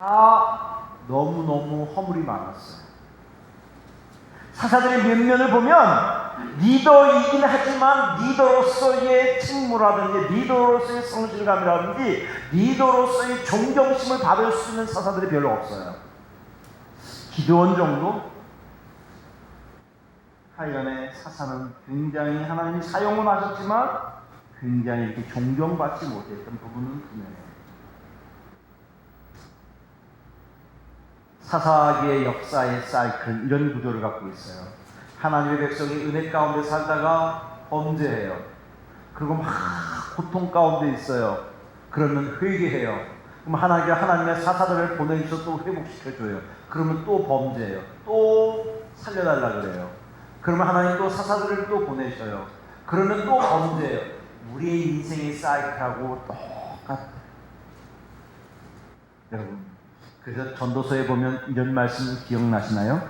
다 너무너무 허물이 많았어요. 사사들의 면면을 보면 리더이긴 하지만 리더로서의 책무라든지 리더로서의 성실감이라든지 리더로서의 존경심을 받을 수 있는 사사들이 별로 없어요. 기드온 정도? 하여간에 사사는 굉장히 하나님이 사용을 하셨지만 굉장히 이렇게 존경받지 못했던 부분은 분명해요. 사사기의 역사의 사이클 이런 구조를 갖고 있어요. 하나님의 백성이 은혜 가운데 살다가 범죄해요. 그리고 막 고통 가운데 있어요. 그러면 회개해요. 그럼 하나님의 사사들을 보내서 또 회복시켜줘요. 그러면 또 범죄해요. 또 살려달라 그래요. 그러면 하나님 또 사사들을 또 보내셔요. 그러면 또 범죄해요. 우리의 인생의 사이클하고 똑같아요. 여러분, 그래서 전도서에 보면 이런 말씀 기억나시나요?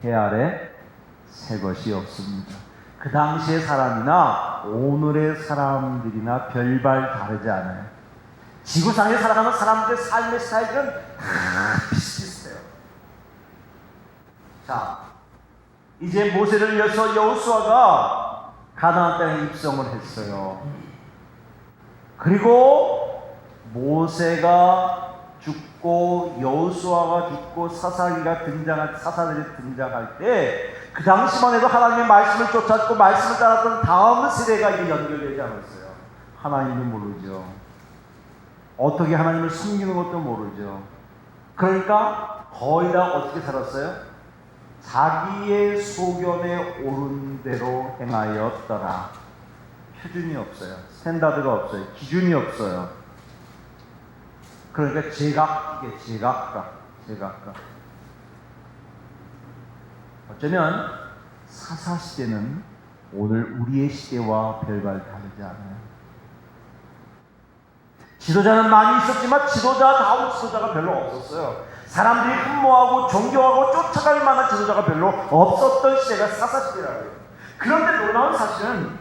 해 아래 새 것이 없습니다. 그 당시의 사람이나 오늘의 사람들이나 별반 다르지 않아요. 지구상에 살아가는 사람들의 삶의 스타일은 다 비슷비슷해요. 자, 이제 모세를 위해서 여호수아가 가나안 땅에 입성을 했어요. 그리고 모세가 죽고 여호수아가 죽고 사사들이 등장할 때 그 당시만 해도 하나님의 말씀을 쫓았고 말씀을 따랐던 다음 세대가 이제 연결되지 않았어요. 하나님도 모르죠. 어떻게 하나님을 숨기는 것도 모르죠. 그러니까 거의 다 어떻게 살았어요? 자기의 소견에 옳은 대로 행하였더라. 표준이 없어요. 스탠다드가 없어요. 기준이 없어요. 그러니까 제각각. 어쩌면 사사시대는 오늘 우리의 시대와 별반 다르지 않아요. 지도자는 많이 있었지만 지도자다운 지도자가 별로 없었어요. 사람들이 흠모하고 존경하고 쫓아갈 만한 지도자가 별로 없었던 시대가 사사시대라고요. 그런데 놀라운 사실은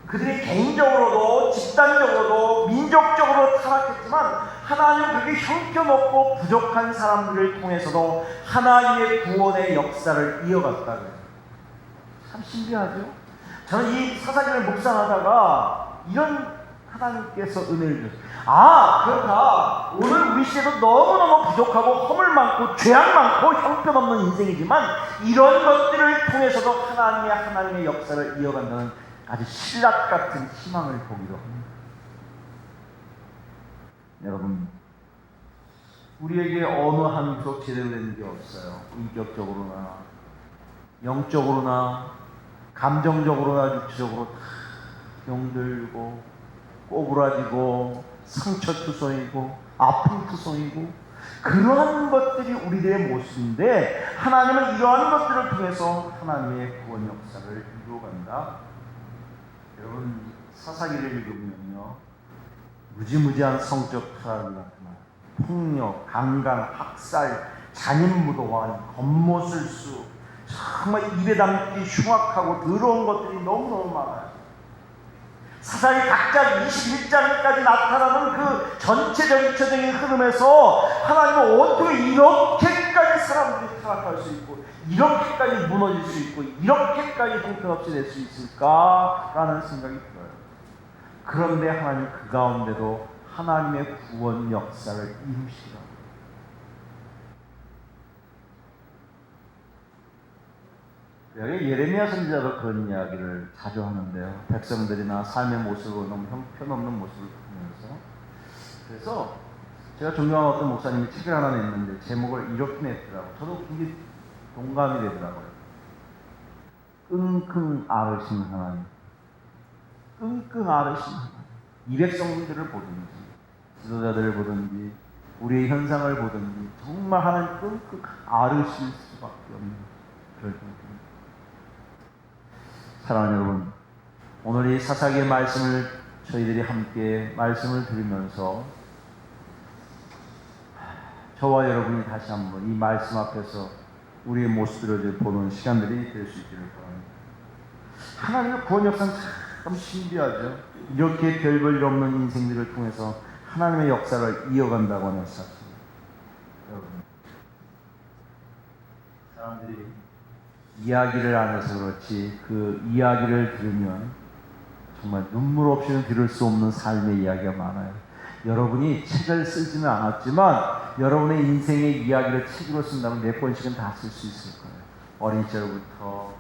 그들이 개인적으로도 집단적으로도 민족적으로 타락했지만 하나님은 그렇게 형편없고 부족한 사람들을 통해서도 하나님의 구원의 역사를 이어갔다고요. 참 신기하죠? 저는 이 사사기를 묵상하다가 이런 하나님께서 은혜를 주셨어요. 그러니까 오늘 우리 시대도 너무너무 부족하고 허물 많고 죄악 많고 형편없는 인생이지만 이런 것들을 통해서도 하나님의 역사를 이어간다는 아주 신락 같은 희망을 보기도 합니다. 여러분, 우리에게 어느 한쪽 제대로 된 게 없어요. 인격적으로나 영적으로나 감정적으로나 육체적으로 다 병들고 꼬부라지고 상처투성이고 아픔투성이고 그러한 것들이 우리들의 모습인데 하나님은 이러한 것들을 통해서 하나님의 구원 역사를 이루어간다. 여러분, 사사기를 읽으면요 무지무지한 성적 타락이 나타나요. 폭력, 강간, 학살, 잔인무도와 겉모술수, 정말 입에 담기 흉악하고 더러운 것들이 너무너무 많아요. 사사기 각자 21장까지 나타나는 그 전체적인 흐름에서 하나님은 어떻게 이렇게까지 사람들이 타락할 수 있고 이렇게까지 무너질 수 있고 이렇게까지 형편없이 될 수 있을까라는 생각이 들어요. 그런데 하나님 그 가운데도 하나님의 구원 역사를 이루시더라고요. 여기 예레미야 선지자도 그런 이야기를 자주 하는데요. 백성들이나 삶의 모습을 너무 형편없는 모습을 보면서 그래서 제가 존경하는 어떤 목사님이 책을 하나 냈는데 제목을 이렇게 냈더라고요. 저도 굉장히 동감이 되더라고요. 끙끙 앓으신 하나님. 끙끙 앓으신 하나님. 이 백성들을 보든지 지도자들을 보든지 우리의 현상을 보든지 정말 하나님 끙끙 앓으실 수밖에 없는 그럴 정도입니다. 사랑하는 여러분, 오늘 이 사사기의 말씀을 저희들이 함께 말씀을 들으면서 저와 여러분이 다시 한번 이 말씀 앞에서 우리의 모습들을 보는 시간들이 될 수 있기를 바랍니다. 하나님의 구원 역사는 참 신비하죠. 이렇게 별볼일 없는 인생들을 통해서 하나님의 역사를 이어간다고 하는 사실. 여러분, 사람들이 이야기를 안 해서 그렇지 그 이야기를 들으면 정말 눈물 없이는 들을 수 없는 삶의 이야기가 많아요. 여러분이 책을 쓰지는 않았지만 여러분의 인생의 이야기를 책으로 쓴다면 몇 번씩은 다 쓸 수 있을 거예요. 어린 시절부터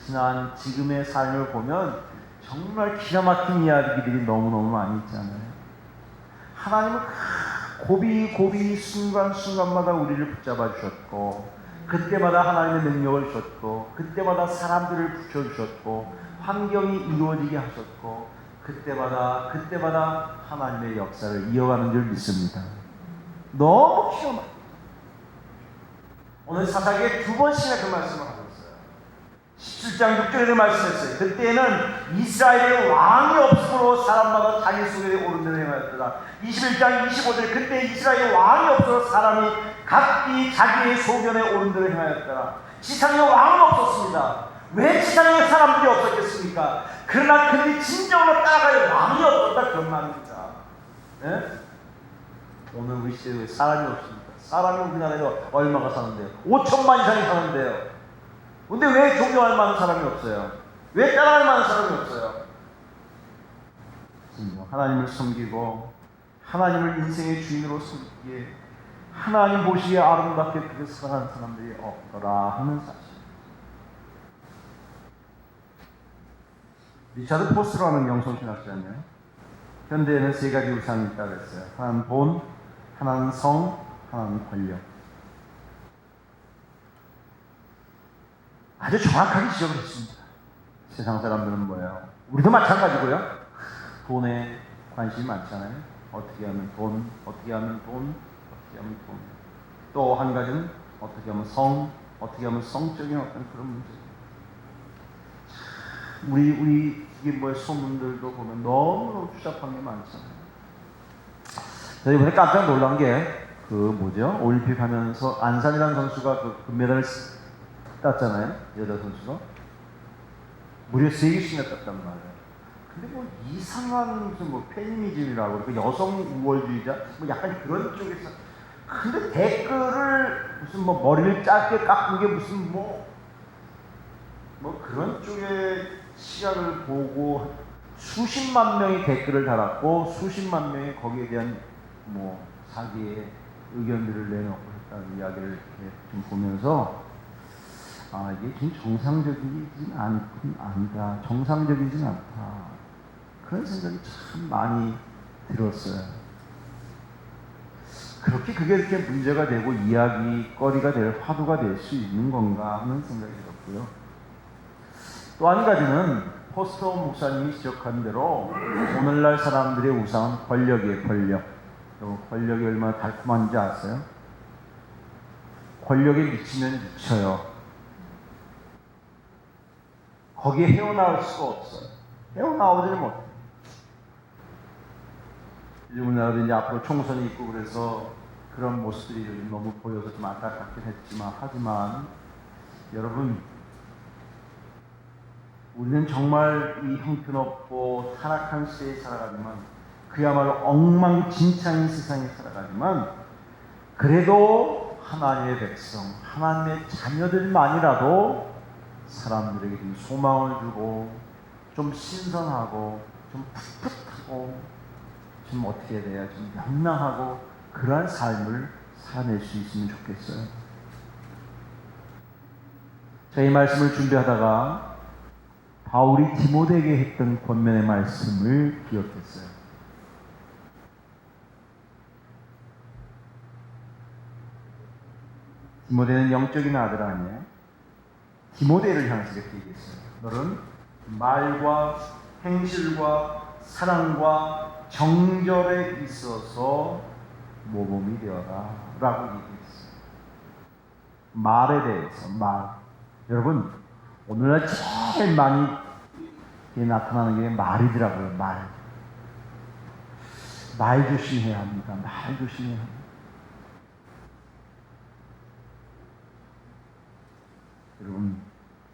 지난 지금의 삶을 보면 정말 기가 막힌 이야기들이 너무너무 많이 있잖아요. 하나님은 고비 순간순간마다 우리를 붙잡아 주셨고, 그때마다 하나님의 능력을 주셨고, 그때마다 사람들을 붙여주셨고, 환경이 이루어지게 하셨고, 그때마다 하나님의 역사를 이어가는 줄 믿습니다. 너무 기가 막혀요. 오늘 사사기에 2번씩이나 그 말씀을 하고 있어요. 17장 6절에 말씀했어요. 그때는 이스라엘의 왕이 없으므로 사람마다 자기 속에 옳은 대로 행하였더라. 21장 25절 그때 이스라엘의 왕이 없어서 사람이 각기 자기의 소견에 옳은 대로 행하였더라. 지상에 왕은 없었습니다. 왜 지상에 사람들이 없었겠습니까? 그러나 그들이 진정으로 따라갈 왕이 없었다, 그런 말입니다. 네? 오늘 우리 시대에 사람이 없습니다. 사람이 우리나라에 얼마가 사는데요? 5천만 이상이 사는데요. 근데 왜 존경할 만한 사람이 없어요? 왜 따라갈 만한 사람이 없어요? 하나님을 섬기고 하나님을 인생의 주인으로 섬기기에 하나님 보시기에 아름답게 그렇게 살아가는 사람들이 없더라 하는 사실. 리차드 포스라는 영성신학자는요, 현대에는 3가지 우상이 있다고 했어요. 하나는 돈, 하나는 성, 하나는 권력. 아주 정확하게 지적을 했습니다. 세상 사람들은 뭐예요? 우리도 마찬가지고요. 돈에 관심이 많잖아요. 어떻게 하면 돈, 어떻게 하면 돈, 어떻게 하면 돈. 또 한 가지는 어떻게 하면 성, 어떻게 하면 성적인 어떤 그런 문제. 우리 이게 뭐 소문들도 보면 너무 추잡한 게 많잖아요. 저 이번에 깜짝 놀란 게 그 뭐죠? 올림픽 하면서 안산이라는 선수가 그 금메달을 땄잖아요. 여자 선수가 무려 3개씩이나 땄단 말이에요. 근데 뭐 이상한 무슨 뭐 페미니즘이라고 그 여성 우월주의자 뭐 약간 그런 쪽에서, 근데 댓글을 무슨 뭐 머리를 짧게 깎은 게 무슨 뭐 그런 쪽의 시각을 보고 수십만 명이 댓글을 달았고 수십만 명이 거기에 대한 뭐 자기의 의견들을 내놓고 했다는 이야기를 이렇게 좀 보면서 이게 좀 정상적이진 않다. 정상적이진 않다. 그런 생각이 참 많이 들었어요. 그렇게 그게 이렇게 문제가 되고 이야기거리가 될 화두가 될 수 있는 건가 하는 생각이 들었고요. 또 한 가지는 포스터 목사님이 지적한 대로 오늘날 사람들의 우상은 권력이에요. 권력. 권력이 얼마나 달콤한지 아세요? 권력에 미치면 미쳐요. 거기에 헤어나올 수가 없어요. 헤어나오지를 못해요. 우리나라도 이제 앞으로 총선이 있고 그래서 그런 모습들이 요즘 너무 보여서 좀 안타깝긴 했지만, 하지만 여러분, 우리는 정말 이 형편없고 타락한 시대에 살아가지만, 그야말로 엉망진창인 세상에 살아가지만, 그래도 하나님의 백성, 하나님의 자녀들만이라도 사람들에게 좀 소망을 주고 좀 신선하고 좀 풋풋하고 좀 어떻게 해야 돼요? 좀 명랑하고 그러한 삶을 살아낼 수 있으면 좋겠어요. 저희 말씀을 준비하다가 바울이 디모데에게 했던 권면의 말씀을 기억했어요. 디모데는 영적인 아들 아니에요? 디모데를 향해서 이렇게 얘기했어요. 너는 말과 행실과 사랑과 정절에 있어서 모범이 되어라 라고 얘기했어요. 말에 대해서, 말. 여러분, 오늘날 제일 많이 나타나는 게 말이더라고요. 말 조심해야 합니다. 말 조심해야 합니다. 여러분,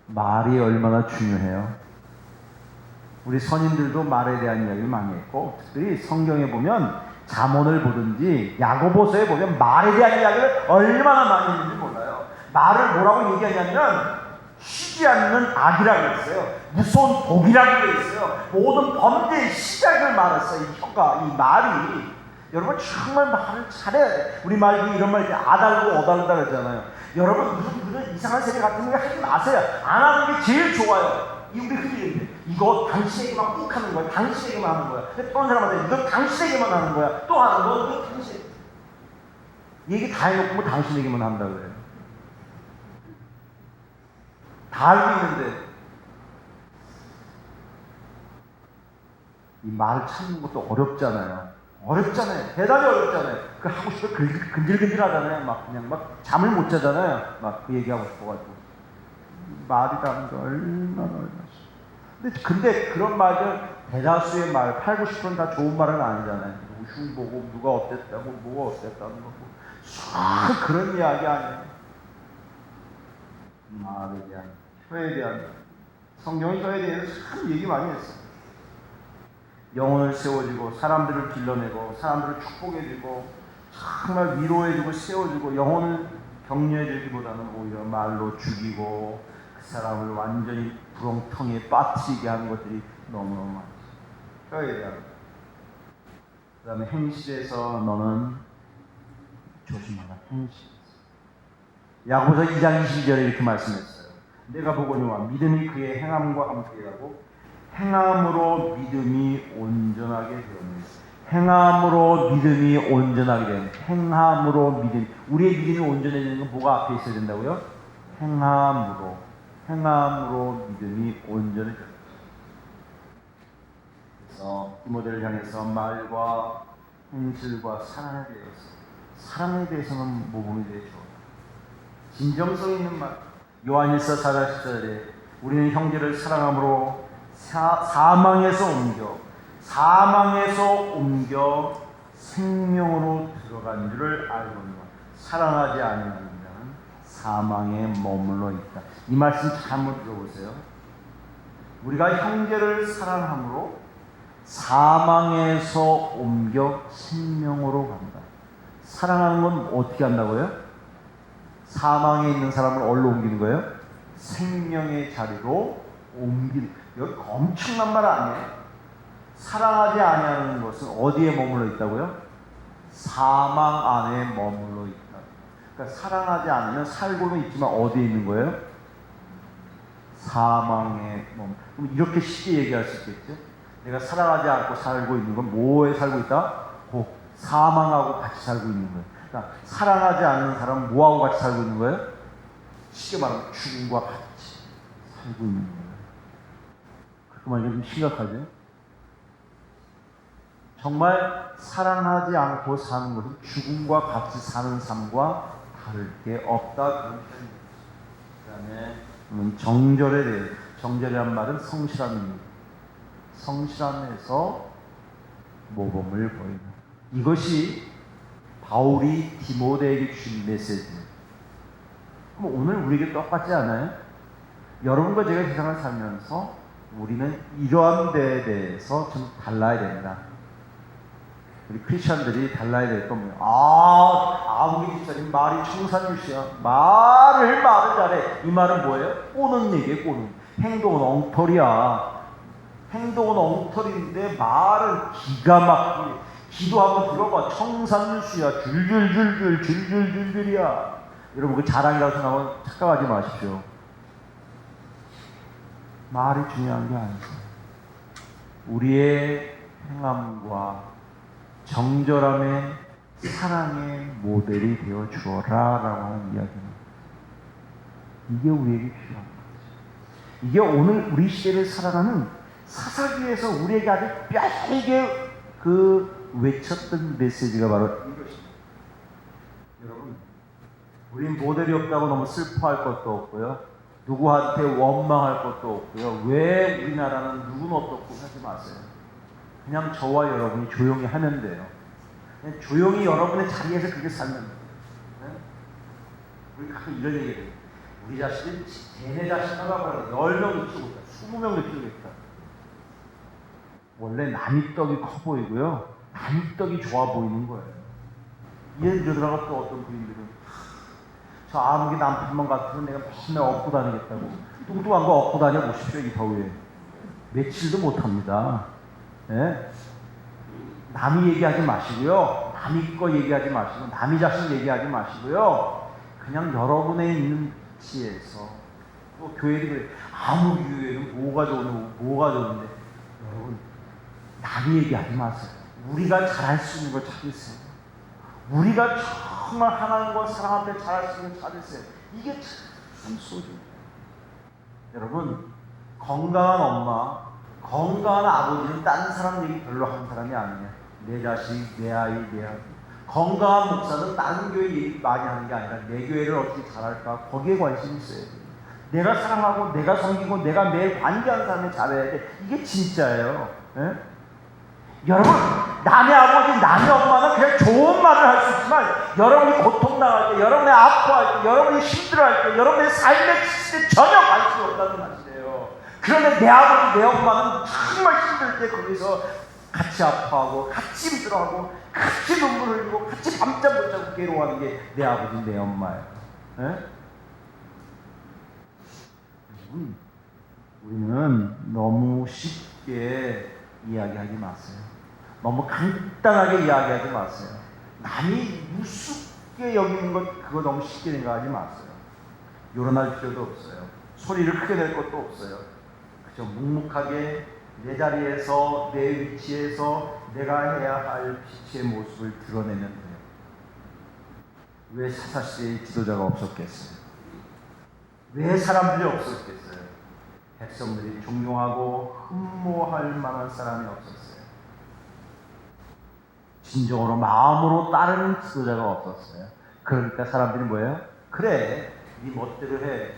말이 얼마나 중요해요. 우리 선인들도 말에 대한 이야기를 많이 했고, 특별히 성경에 보면 잠언을 보든지 야고보서에 보면 말에 대한 이야기를 얼마나 많이 했는지 몰라요. 말을 뭐라고 얘기하냐면 쉬지 않는 악이라고 했어요. 무서운 독이라고 했어요. 모든 범죄의 시작을 말했어요. 이 혀가, 이 말이. 여러분 정말 말을 잘해야 돼. 우리 말이 이런 말 아달고 어달다 그러잖아요. 여러분 무슨 이상한 세계 같은 거 하지 마세요. 안 하는 게 제일 좋아요. 이 우리 흔히는데 이거 당신에게만 꼭 하는 거야. 당신에게만 하는 거야. 또 사람한테 이건 당신에게만 하는 거야. 또 하는 거 이거 당신. 얘기 다 해놓고 뭐 당신에게만 한다 그래요. 다 알고 있는데 이 말을 찾는 것도 어렵잖아요. 어렵잖아요. 대단히 어렵잖아요. 그 하고 싶어 근질근질하잖아요. 막 그냥 막 잠을 못 자잖아요. 막 그 얘기하고 싶어가지고 말이라는 게 얼마나 근데 그런 말들 대다수의 말 8, 90% 다 좋은 말은 아니잖아요. 흉보고 누가 어땠다고 뭐가 어땠다는 거고 그런 이야기 아니에요. 말에 대한 혀에 대한 성경이 혀에 대해서 참 얘기 많이 했어요. 영혼을 세워주고 사람들을 길러내고 사람들을 축복해주고 정말 위로해주고 세워주고 영혼을 격려해주기보다는 오히려 말로 죽이고 그 사람을 완전히 부렁텅이에 빠뜨리게 하는 것들이 너무너무 많죠. 혀에 대한. 그 다음에 행실에서 너는 조심하라. 행실. 야고보서 2장 22절에 이렇게 말씀했어요. 내가 보거니와 믿음이 그의 행함과 함께하고 행함으로 믿음이 온전하게 되었느니라. 행함으로 믿음이 온전하게 되는 행함으로 믿음. 우리의 믿음이 온전해지는 건 뭐가 앞에 있어야 된다고요? 행함으로 믿음이 온전해져요. 그래서 디모데를 향해서 말과 행실과 사랑에 대해서는 모범이 되죠. 진정성 있는 말. 요한일서 4장 10절에 우리는 형제를 사랑함으로 사망에서 생명으로 들어간 줄을 알거니와 사랑하지 아니하는 자는 사망에 머물러 있다. 이 말씀 잘 한번 들어보세요. 우리가 형제를 사랑함으로 사망에서 옮겨 생명으로 간다. 사랑하는 건 어떻게 한다고요? 사망에 있는 사람을 어디로 옮기는 거예요? 생명의 자리로 옮기는. 여기 엄청난 말 아니에요? 사랑하지 아니하는 것은 어디에 머물러 있다고요? 사망 안에 머물러 있다. 그러니까 사랑하지 않으면 살고는 있지만 어디에 있는 거예요? 사망에 머물러. 그럼 이렇게 쉽게 얘기할 수 있겠죠? 내가 사랑하지 않고 살고 있는 건 뭐에 살고 있다? 사망하고 같이 살고 있는 거예요. 그러니까 사랑하지 않는 사람은 뭐하고 같이 살고 있는 거예요? 쉽게 말하면 죽음과 같이 살고 있는 거예요. 그렇게 말하면 좀 심각하죠? 정말 사랑하지 않고 사는 것은 죽음과 같이 사는 삶과 다를 게 없다. 그런 표현입니다. 그 다음에 정절에 대해. 정절이란 말은 성실함입니다. 성실함에서 모범을 보이는. 이것이 바울이 디모데에게 주신 메시지예요. 그럼 오늘 우리에게 똑같지 않아요? 여러분과 제가 세상을 살면서 우리는 이러한 데에 대해서 좀 달라야 된다. 우리 크리스천들이 달라야 될 겁니다. 우리 크리스천이 말이 청산유시야. 말을 잘해. 이 말은 뭐예요? 꼬는 얘기예요, 꼬는. 행동은 엉터리야. 행동은 엉터리인데 말은 기가 막히게. 기도 한번 들어봐. 청산유시야. 줄줄이야. 여러분 그 자랑이라고 생각하면 착각하지 마십시오. 말이 중요한 게 아니죠. 우리의 행함과 정절함의 사랑의 모델이 되어 주어라 라고 하는 이야기입니다. 이게 우리에게 필요한 거죠. 이게 오늘 우리 시대를 살아가는 사사기에서 우리에게 아주 뼈저리게 외쳤던 메시지가 바로 이것입니다. 여러분, 우린 모델이 없다고 너무 슬퍼할 것도 없고요. 누구한테 원망할 것도 없고요. 왜 우리나라는 누구는 어떻고 하지 마세요. 그냥 저와 여러분이 조용히 하면 돼요. 그냥 조용히 여러분의 자리에서 그렇게 살면 돼요. 네? 우리 가끔 이런 얘기를 해요. 우리 자식이 쟤네 자식 하나가 10명 키우고 있다. 20명도 키우고 있다. 원래 남이 떡이 커 보이고요. 남떡이 좋아 보이는 거예요. 예를 들어가 또 어떤 부인들은 저 아무개 남편만 같으면 내가 맨날 업고 다니겠다고. 뚱뚱한 거 업고 다녀 보십시오. 이 더위에 며칠도 못합니다. 예? 남이 얘기하지 마시고요. 남이 거 얘기하지 마시고 남이 자신 얘기하지 마시고요. 그냥 여러분의 있는 지에서 또 교회도 그래. 아무 교회는 뭐가 좋은데 여러분 남이 얘기하지 마세요. 우리가 잘할 수 있는 걸 찾으세요. 우리가 정말 하나님과 사람 앞에 잘할 수 있는 걸 찾으세요. 이게 참 소중해요. 여러분 건강한 엄마, 건강한 아버지는 다른 사람 얘기 별로 하는 사람이 아니에요. 내 자식, 내 아이, 내 아들. 건강한 목사는 다른 교회 얘기 많이 하는 게 아니라 내 교회를 어떻게 잘할까 거기에 관심이 있어야 돼요. 내가 사랑하고 내가 섬기고 내가 매일 관계하는 사람을 잘해야 돼. 이게 진짜예요. 예? 여러분 남의 아버지 남의 엄마는 그냥 좋은 말을 할 수 있지만 여러분이 고통당할 때 여러분이 아파할 때 여러분이 힘들어할 때 여러분의 삶의 시대에 전혀 관심이 없다는 말이에요. 그런데 내 아버지 내 엄마는 정말 힘들 때 거기서 같이 아파하고 같이 힘들어하고 같이 눈물 흘리고 같이 밤잠 못 자고 괴로워하는 게 내 아버지 내 엄마예요. 예? 우리는 너무 쉽게 이야기하지 마세요. 너무 간단하게 이야기하지 마세요. 남이 우습게 여기는 것 그거 너무 쉽게 생각하지 마세요. 요란할 필요도 없어요. 소리를 크게 낼 것도 없어요. 그저 묵묵하게 내 자리에서 내 위치에서 내가 해야 할 빛의 모습을 드러내면 돼요. 왜 사사시대에 지도자가 없었겠어요? 왜 사람들이 없었겠어요? 백성들이 존경하고 흠모할 만한 사람이 없었어요. 진정으로 마음으로 따르는 지도자가 없었어요. 그러니까 사람들이 뭐예요? 그래, 네 멋대로 해.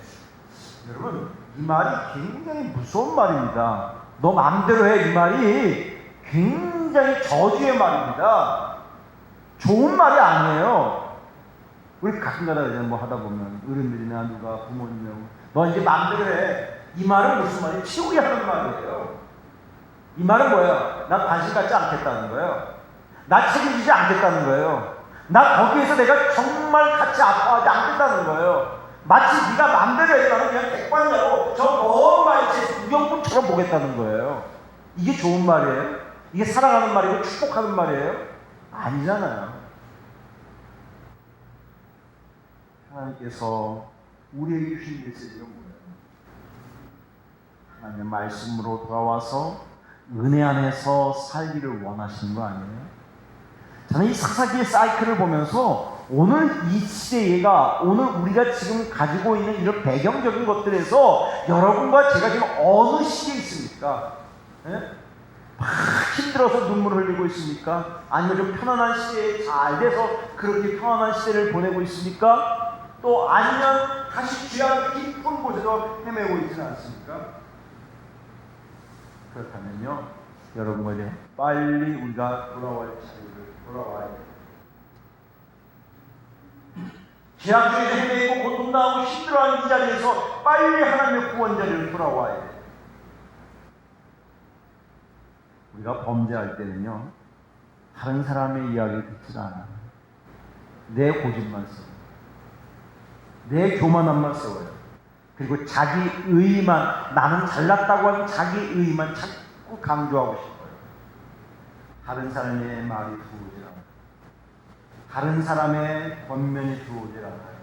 여러분 이 말이 굉장히 무서운 말입니다. 너 마음대로 해. 이 말이 굉장히 저주의 말입니다. 좋은 말이 아니에요. 우리 가끔가다 뭐 하다 보면 어른들이나 누가 부모님이나 너 이제 마음대로 해. 이 말은 무슨 말이에요? 치우게 하는 말이에요. 이 말은 뭐예요? 나 관심 갖지 않겠다는 거예요. 나 책임지지 않겠다는 거예요. 나 거기에서 내가 정말 같이 아파하지 않겠다는 거예요. 마치 네가 마음대로 했다면 그냥 객관자로 저 먼 말치 무경품처럼 보겠다는 거예요. 이게 좋은 말이에요? 이게 사랑하는 말이고 축복하는 말이에요? 아니잖아요. 하나님께서 우리에게 주신 메시지가 뭐예요? 하나님의 말씀으로 돌아와서 은혜 안에서 살기를 원하시는 거 아니에요? 저는 이 사사기의 사이클을 보면서 오늘 이 시대가 오늘 우리가 지금 가지고 있는 이런 배경적인 것들에서 여러분과 제가 지금 어느 시대에 있습니까? 예? 막 힘들어서 눈물을 흘리고 있습니까? 아니면 좀 편안한 시대에 잘 돼서 그렇게 편안한 시대를 보내고 있습니까? 또 아니면 다시 죄악 깊은 곳에서 헤매고 있지는 않습니까? 그렇다면요, 여러분과 이제 빨리 우리가 돌아와야 돼요. 죄악 중에서 헤매고 고통당하고 힘들어하는 이 자리에서 빨리 하나님의 구원 자리로 돌아와야 돼요. 우리가 범죄할 때는요, 다른 사람의 이야기를 듣지 않아요. 내 고집만 세워요. 내 교만함만 세워요. 그리고 자기 의의만, 나는 잘났다고 하는 자기 의의만 자꾸 강조하고 싶어요. 다른 사람의 말이 들어오질 않아요. 다른 사람의 권면이 들어오질 않아요.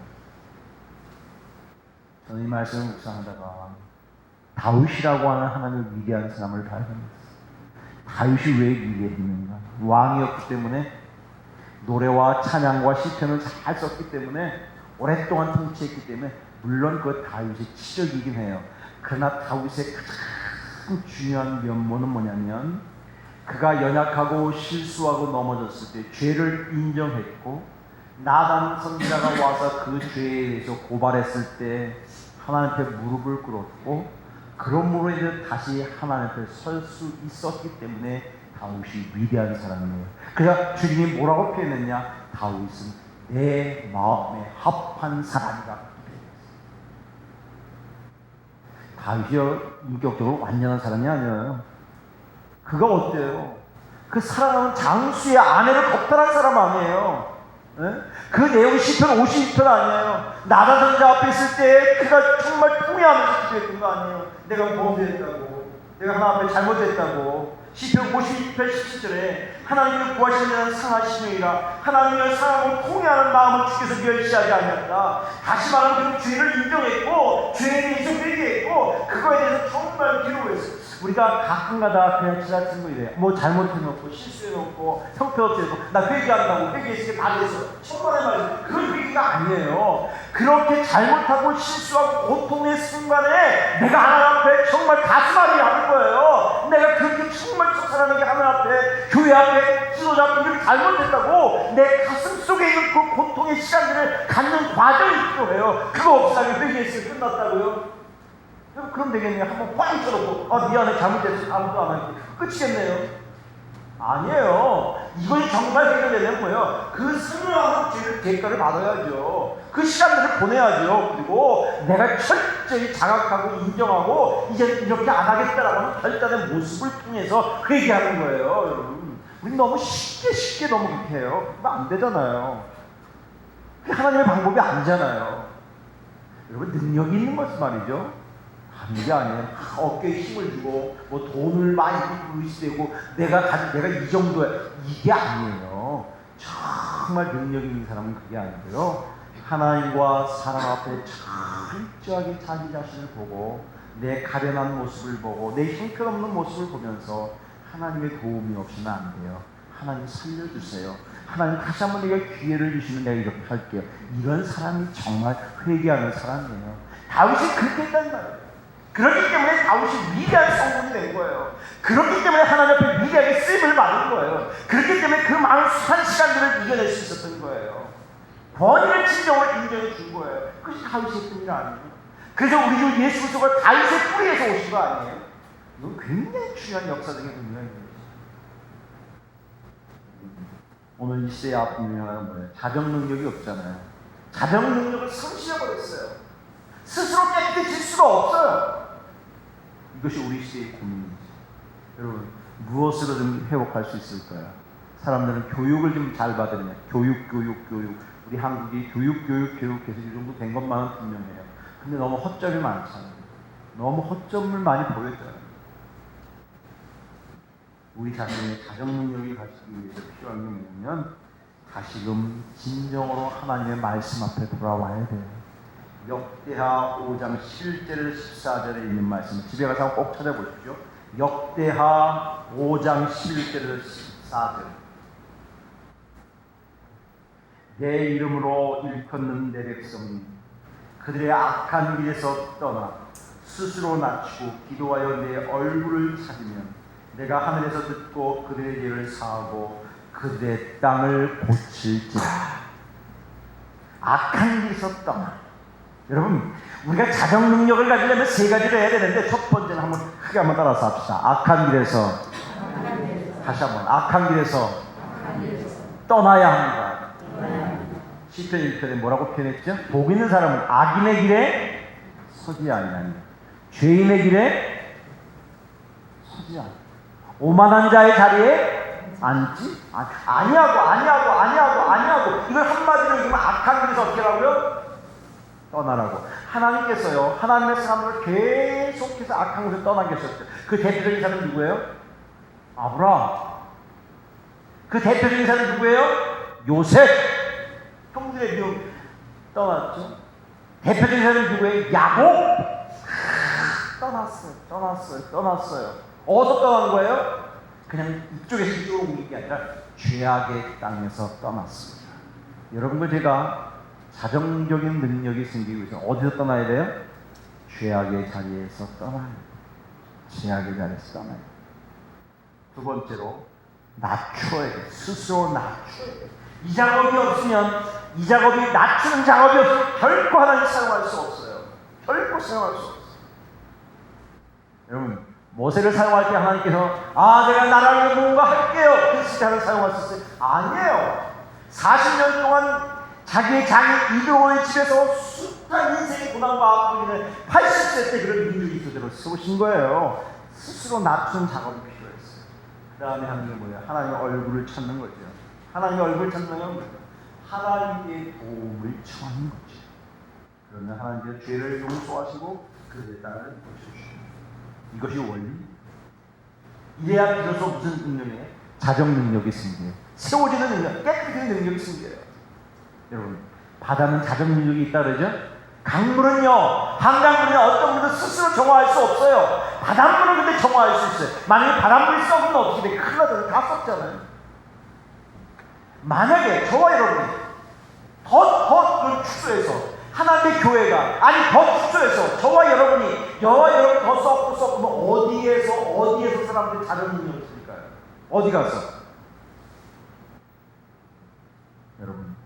저는 이 말씀을 묵상하다가 다윗이라고 하는 하나님의 위대한 사람을 발견했어요. 다윗이 왜 위대했는가? 왕이었기 때문에, 노래와 찬양과 시편을 잘 썼기 때문에, 오랫동안 통치했기 때문에, 물론 그 다윗의 치적이긴 해요. 그러나 다윗의 가장 중요한 면모는 뭐냐면, 그가 연약하고 실수하고 넘어졌을 때 죄를 인정했고, 나단 선지자가 와서 그 죄에 대해서 고발했을 때 하나님 앞에 무릎을 꿇었고, 그러므로 이제 다시 하나님 앞에 설 수 있었기 때문에 다윗이 위대한 사람이에요. 그래서 주님이 뭐라고 표현했냐? 다윗은 내 마음에 합한 사람이다. 다윗이 인격적으로 완전한 사람이 아니에요. 그가 어때요? 그 사랑하는 장수의 아내를 겁탈한 사람 아니에요. 예? 그 내용이 시편 52편 아니에요. 나단 선자 앞에 있을 때 그가 정말 통회하면서 기도했던 거 아니에요. 내가 범죄했다고, 내가 하나님 앞에 잘못했다고. 시편 52편 17절에 하나님을 구하시는 상하시느니라. 하나님을 사랑하고 통회하는 마음을 주께서 멸시하지 아니었다. 다시 말하면 그 죄를 인정했고 죄에 대해서 회개했고 그거에 대해서 정말 기도했어요. 우리가 가끔가다 그냥 지나친 거 이래요. 뭐 잘못해놓고 실수해놓고 형편없애놓고 나 회개한다고 회개했으니까 다 돼서 천만의 말이죠. 그건 회개가 아니에요. 그렇게 잘못하고 실수하고 고통의 순간에 내가 하나님 앞에 정말 가슴앓이 하는 거예요. 내가 그렇게 정말 척사라는 게 하나님 앞에 교회 앞에 지도자 앞에 이렇게 잘못했다고 내 가슴 속에 있는 그 고통의 시간들을 갖는 과정이 필요해요. 그거 없으면 회개했으면 끝났다고요? 그럼 되겠네요. 한번 꽝 쳐놓고 미안해 잘못했어 아무도 안 할게 끝이겠네요. 아니에요. 이건 정말 해결되는 거예요. 그 선명한 죄를 대가를 받아야죠. 그 시간들을 보내야죠. 그리고 내가 철저히 자각하고 인정하고 이제 이렇게 안 하겠다라고 하는 결단의 모습을 통해서 회개하는 거예요. 여러분 우리 너무 쉽게 너무 그렇게 해요. 그러면 안 되잖아요. 그게 하나님의 방법이 아니잖아요. 여러분 능력이 있는 것은 말이죠. 하는 게 아니에요. 어깨에 힘을 주고 뭐 돈을 많이 루이스되고 내가 이 정도야 이게 아니에요. 정말 능력 있는 사람은 그게 아니고요. 하나님과 사람 앞에 철저하게 자기 자신을 보고 내 가련한 모습을 보고 내 형편없는 모습을 보면서 하나님의 도움이 없으면 안 돼요. 하나님 살려주세요. 하나님 다시 한번 내가 기회를 주시면 내가 이렇게 할게요. 이런 사람이 정말 회개하는 사람이에요. 다윗이 그렇게 했단 말이에요. 그렇기 때문에 다윗이 위대한 성공이 된 거예요. 그렇기 때문에 하나님 앞에 위대하게 쓰임을 받은 거예요. 그렇기 때문에 그 많은 수많은 시간들을 이겨낼 수 있었던 거예요. 번일의 진정을 인정해 준 거예요. 그것이 다윗의 했던 일 아니에요. 그래서 우리 주 예수 그리스도가 다윗의 뿌리에서 오신 거 아니에요. 이건 굉장히 중요한 역사적인 의미입니다. 오늘 이 시대의 아픈 유형은 뭐예요? 자정 능력이 없잖아요. 자정 능력을 상실해버렸어요. 스스로 깨끗해질 수가 없어요. 이것이 우리 시대의 고민이죠. 여러분 무엇으로 좀 회복할 수 있을까요? 사람들은 교육을 좀 잘 받으면 교육 우리 한국이 교육해서 이 정도 된 것만은 분명해요. 근데 너무 허점이 많잖아요. 너무 허점을 많이 보였잖아요. 우리 자신의 자정 능력이 갖추기 위해서 필요한 게 뭐냐면 다시금 진정으로 하나님의 말씀 앞에 돌아와야 돼요. 역대하 5장 11절 14절에 있는 말씀 집에 가서 꼭 찾아보십시오. 역대하 5장 11절 14절 내 이름으로 일컫는 내 백성이 그들의 악한 길에서 떠나 스스로 낮추고 기도하여 내 얼굴을 찾으면 내가 하늘에서 듣고 그들의 죄를 사하고 그들의 땅을 고칠지라. 악한 길에서 떠나. 여러분 우리가 자정 능력을 가지려면 세 가지를 해야 되는데 첫 번째는 한번 크게 한번 따라서 합시다. 악한 길에서 다시 한번 악한 길에서 떠나야 합니다. 시편 1편에 뭐라고 표현했죠? 복 있는 사람은 악인의 길에 서지 아니하니 죄인의 길에 서지 아니하니 오만한 자의 자리에 앉지 아니하고 이걸 한마디로 읽으면 악한 길에서 어떻게 하라고요? 떠나라고. 하나님께서요 하나님의 사람을 계속해서 악한 곳에 떠나게 하셨어요. 그 대표적인 사람은 누구예요? 아브라함. 그 대표적인 사람은 누구예요? 요셉. 형들의 미움 떠났죠. 대표적인 사람은 누구예요? 야곱. 떠났어요. 어디서 떠난 거예요? 그냥 이쪽에서 이쪽으로 옮긴 게 아니라 죄악의 땅에서 떠났습니다. 여러분들 제가 자정적인 능력이 생기기 위해서 어디서 떠나야 돼요? 죄악의 자리에서 떠나야 돼요. 죄악의 자리에서 떠나야 돼요. 두 번째로 낮춰야 돼요. 스스로 낮춰야 돼요. 이 작업이 없으면 이 작업이 낮추는 작업이 없으면 결코 하나님 사용할 수 없어요. 결코 사용할 수 없어요. 여러분 모세를 사용할 때 하나님께서 내가 나라를 위해 뭔가 할게요. 그래서 자를 사용할 수 있어요? 아니에요. 40년 동안 자기의 장인 이드로의 집에서 숱한 인생의 고난과 아픔을 80세 때 그런 민족이 그대로 세우신 거예요. 스스로 낮춘 작업이 필요했어요. 그 다음에 하는 게 뭐예요? 하나님의 얼굴을 찾는 거죠. 하나님의 얼굴을 찾는 건 뭐예요? 하나님의 도움을 청하는 거죠. 그러면 하나님께서 죄를 용서하시고 그들의 땅을 고쳐주십니다. 이것이 원리. 이래야 비로소 무슨 능력이에요? 자정 능력이 생겨요. 세워지는 능력, 깨끗해지는 능력이 생겨요. 여러분, 바다는 자정 능력이 있다 그러죠? 강물은요, 한강물은 어떤 물은 스스로 정화할 수 없어요. 바닷물은 근데 정화할 수 있어요. 만약에 바닷물이 썩으면 어떻게 돼? 큰일 나잖아요. 다 썩잖아요. 만약에 저와 여러분이 더 축소해서 하나님의 교회가 더 축소해서 저와 여러분이 더 썩고 어디에서 사람들이 자정 능력이 있을까요? 어디 가서? 여러분,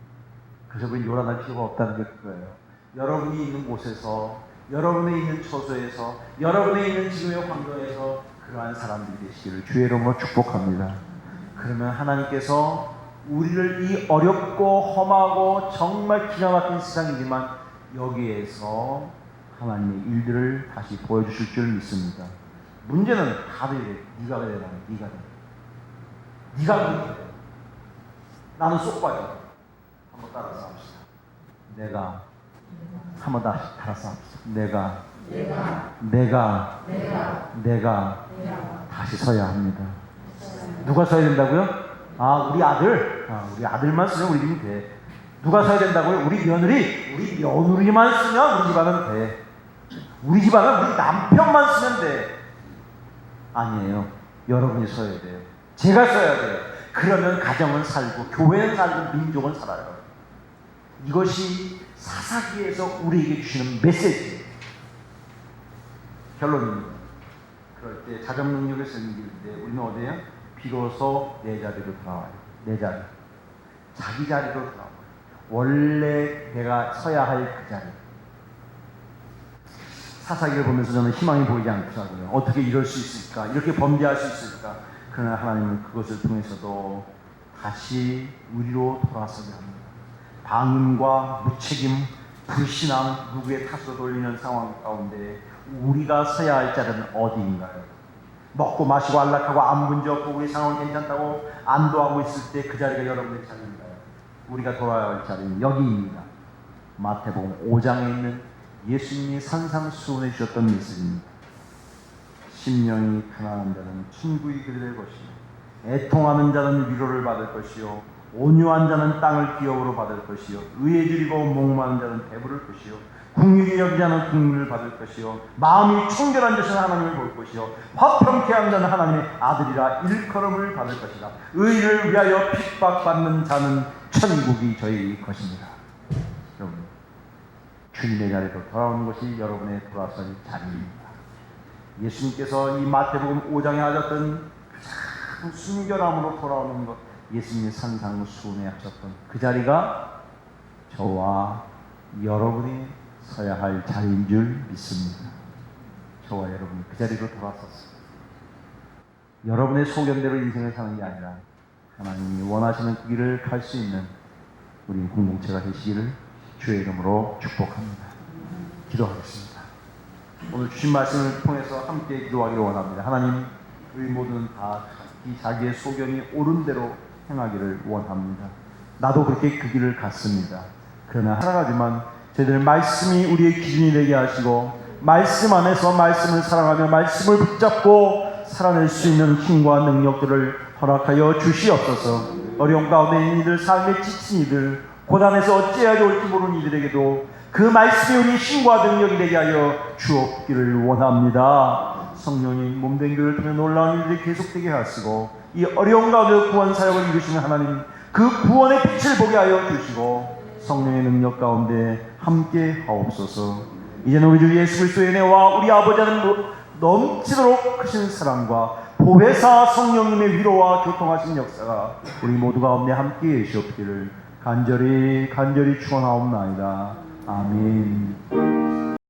그래서 우리 요란할 필요가 없다는 게 그거예요. 여러분이 있는 곳에서, 여러분의 있는 처소에서, 여러분의 있는 지금의 환경에서 그러한 사람들이 되시기를 주의 이름으로 축복합니다. 그러면 하나님께서 우리를 이 어렵고 험하고 정말 기가 막힌 세상이지만 여기에서 하나님의 일들을 다시 보여주실 줄 믿습니다. 문제는 다들 이래. 네가 그래, 네가 그래. 네가 그래. 나는 쏙 빠져. 한번 따라서 합시다. 내가 한번 다시 따라서 합시다. 내가 다시 서야 합니다. 누가 서야 된다고요? 우리 아들만 쓰면 우리 집이 돼. 누가 서야 된다고요? 우리 며느리만 쓰면 우리 집안은 돼. 우리 집안은 우리 남편만 쓰면 돼. 아니에요. 여러분이 서야 돼요. 제가 서야 돼요. 그러면 가정은 살고, 교회는 살고, 민족은 살아요. 이것이 사사기에서 우리에게 주시는 메시지예요. 결론입니다. 그럴 때 자정 능력을 생길 때 우리는 어디에요? 비로소 내 자리로 돌아와요. 내 자리. 자기 자리로 돌아와요. 원래 내가 서야 할 그 자리. 사사기를 보면서 저는 희망이 보이지 않더라고요. 어떻게 이럴 수 있을까? 이렇게 범죄할 수 있을까? 그러나 하나님은 그것을 통해서도 다시 우리로 돌아서게 합니다. 방임과 무책임, 불신앙, 누구의 탓으로 돌리는 상황 가운데 우리가 서야 할 자리는 어디인가요? 먹고 마시고 안락하고 아무 문제 없고 우리 상황은 괜찮다고 안도하고 있을 때 그 자리가 여러분의 자리인가요? 우리가 돌아야 할 자리는 여기입니다. 마태복음 5장에 있는 예수님이 산상수훈해 주셨던 메시지입니다. 심령이 편안한 자는 친구이 그리 될 것이요 애통하는 자는 위로를 받을 것이요 온유한 자는 땅을 기업으로 받을 것이요 의에 줄이고 목마른 자는 배부를 것이요 긍휼히 여기지 않은 긍휼을 받을 것이요 마음이 청결한 자는 하나님을 볼 것이요 화평케 하는 자는 하나님의 아들이라 일컬음을 받을 것이다. 의를 위하여 핍박받는 자는 천국이 저희 것입니다. 여러분, 주님의 자리로 돌아오는 것이 여러분의 돌아설 자리입니다. 예수님께서 이 마태복음 5장에 하셨던 그 순결함으로 돌아오는 것, 예수님의 산상수훈에 하셨던 그 자리가 저와 여러분이 서야 할 자리인 줄 믿습니다. 저와 여러분이 그 자리로 돌아섰습니다. 여러분의 소견대로 인생을 사는 게 아니라 하나님이 원하시는 그 길을 갈 수 있는 우리 공동체가 되시기를 주의 이름으로 축복합니다. 기도하겠습니다. 오늘 주신 말씀을 통해서 함께 기도하기를 원합니다. 하나님, 우리 모두는 다 자기의 소견이 옳은 대로 행하기를 원합니다. 나도 그렇게 그 길을 갔습니다. 그러나 하나가지만 저희들 말씀이 우리의 기준이 되게 하시고 말씀 안에서 말씀을 사랑하며 말씀을 붙잡고 살아낼 수 있는 힘과 능력들을 허락하여 주시옵소서. 어려운 가운데 있는 이들, 삶에 지친 이들, 고단해서 어찌해야 좋을지 모르는 이들에게도 그 말씀이 우리의 힘과 능력이 되게 하여 주옵기를 원합니다. 성령님 몸된 교회를 통해 놀라운 일들이 계속되게 하시고 이 어려운 가운데 구원 사역을 이루시는 하나님, 그 구원의 빛을 보게 하여 주시고 성령의 능력 가운데 함께 하옵소서. 이제는 우리 주 예수 그리스도의 은혜와 우리 아버지 하나님 넘치도록 크신 사랑과 보혜사 성령님의 위로와 교통하신 역사가 우리 모두 가운데 함께 계시옵기를 간절히 축원하옵나이다. 아멘.